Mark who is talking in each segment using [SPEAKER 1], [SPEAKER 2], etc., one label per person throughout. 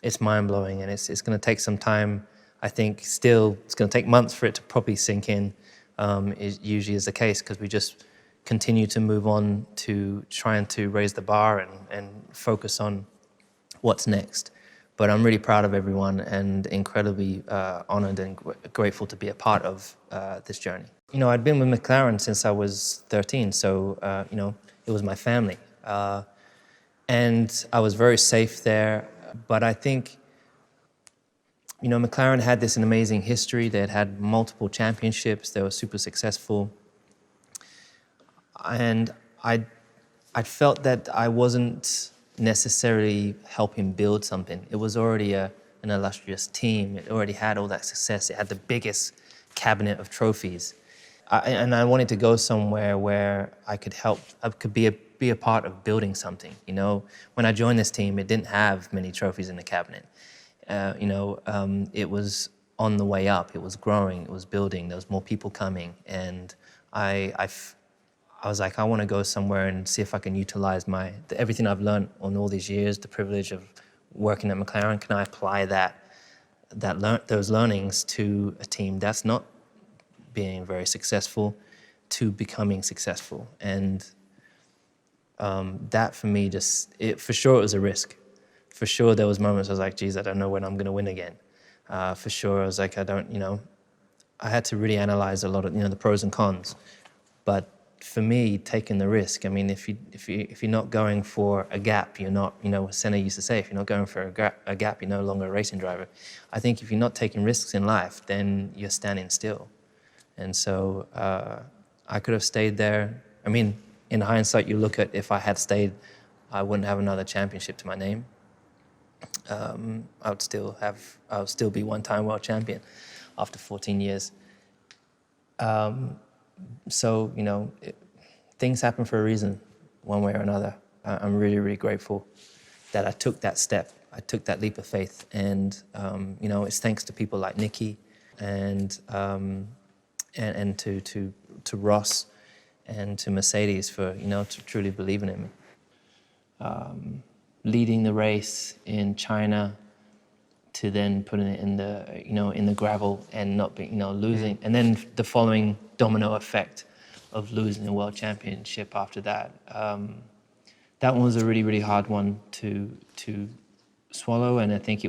[SPEAKER 1] it's mind-blowing, and it's going to take some time. I think still it's going to take months for it to properly sink in. It usually is the case because we just continue to move on to trying to raise the bar and focus on what's next. But I'm really proud of everyone and incredibly honored and grateful to be a part of this journey. You know, I'd been with McLaren since I was 13, so you know, it was my family. And I was very safe there, but I think, you know, McLaren had this amazing history. They had multiple championships. They were super successful. And I felt that I wasn't necessarily helping build something. It was already an illustrious team. It already had all that success. It had the biggest cabinet of trophies. And I wanted to go somewhere where I could help, I could be a part of building something. You know, when I joined this team, it didn't have many trophies in the cabinet. You know, it was on the way up. It was growing. It was building. There was more people coming, and I was like, I want to go somewhere and see if I can utilize everything I've learned on all these years, the privilege of working at McLaren. Can I apply those learnings to a team that's not being very successful to becoming successful? And that for me, for sure it was a risk. For sure there was moments I was like, geez, I don't know when I'm going to win again. For sure I was like, I had to really analyze a lot of, the pros and cons. But for me, taking the risk, I mean, if you're not going for a gap, you're not, Senna used to say, if you're not going for a gap, you're no longer a racing driver. I think if you're not taking risks in life, then you're standing still. And so I could have stayed there. I mean, in hindsight, you look at, if I had stayed, I wouldn't have another championship to my name. I would still be one-time world champion after 14 years. So, things happen for a reason, one way or another. I'm really, really grateful that I took that step. I took that leap of faith. And, it's thanks to people like Nikki and to Ross and to Mercedes for, to truly believing in me. Leading the race in China to then putting it in the gravel and not being, losing, and then the following domino effect of losing the world championship after that. That one was a really, really hard one to swallow, and I think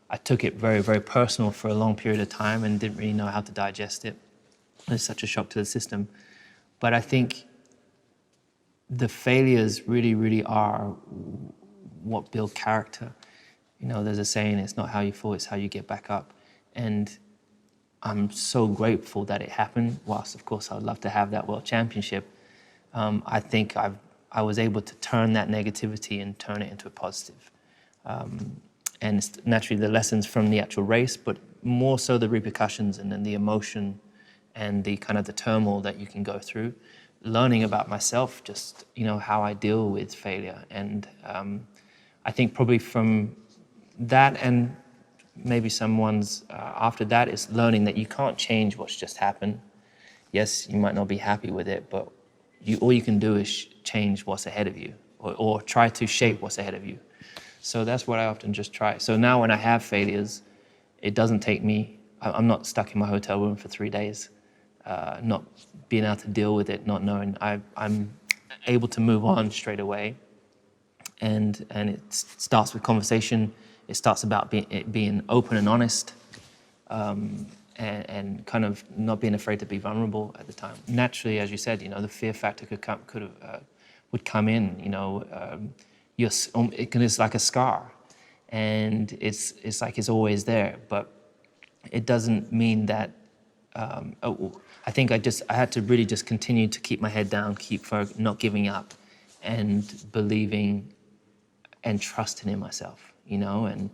[SPEAKER 1] I took it very, very personal for a long period of time and didn't really know how to digest it. It was such a shock to the system. But I think the failures really, really are what build character. There's a saying, it's not how you fall, it's how you get back up. And I'm so grateful that it happened. Whilst, of course, I'd love to have that world championship, I think I was able to turn that negativity and turn it into a positive. And it's naturally the lessons from the actual race, but more so the repercussions and then the emotion and the kind of the turmoil that you can go through. Learning about myself, just, how I deal with failure. And I think probably from that and maybe some ones after that is learning that you can't change what's just happened. Yes, you might not be happy with it, but all you can do is change what's ahead of you or try to shape what's ahead of you. So that's what I often just try. So now when I have failures, it doesn't take me, I'm not stuck in my hotel room for 3 days, not being able to deal with it, not knowing. I'm able to move on straight away. And it starts with conversation. It starts about being open and honest, and kind of not being afraid to be vulnerable at the time. Naturally, as you said, the fear factor would come in. It's like a scar, and it's like it's always there. But it doesn't mean that. I think I had to really just continue to keep my head down, not giving up, and believing and trusting in myself, and